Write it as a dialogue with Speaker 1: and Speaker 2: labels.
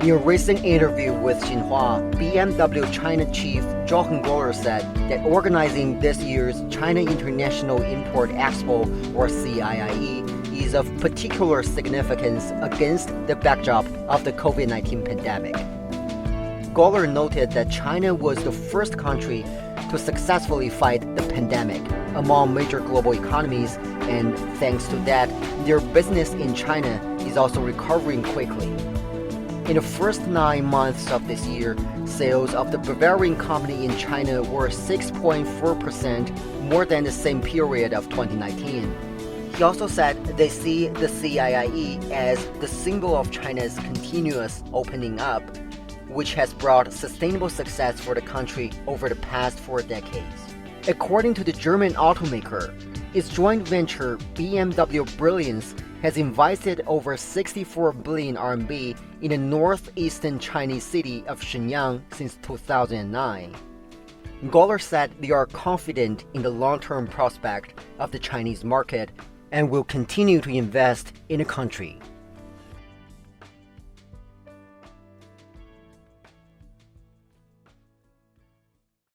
Speaker 1: In a recent interview with Xinhua, BMW China chief Jochen Goller said that organizing this year's China International Import Expo, or CIIE, is of particular significance against the backdrop of the COVID-19 pandemic. Goller noted that China was the first country to successfully fight the pandemic among major global economies, and thanks to that, their business in China is also recovering quickly. In the first 9 months of this year, sales of the Bavarian company in China were 6.4% more than the same period of 2019. He also said they see the CIIE as the symbol of China's continuous opening up, which has brought sustainable success for the country over the past 4 decades. According to the German automaker, its joint venture BMW Brilliance has invested over 64 billion RMB in the northeastern Chinese city of Shenyang since 2009. Goller said they are confident in the long-term prospect of the Chinese market and will continue to invest in the country.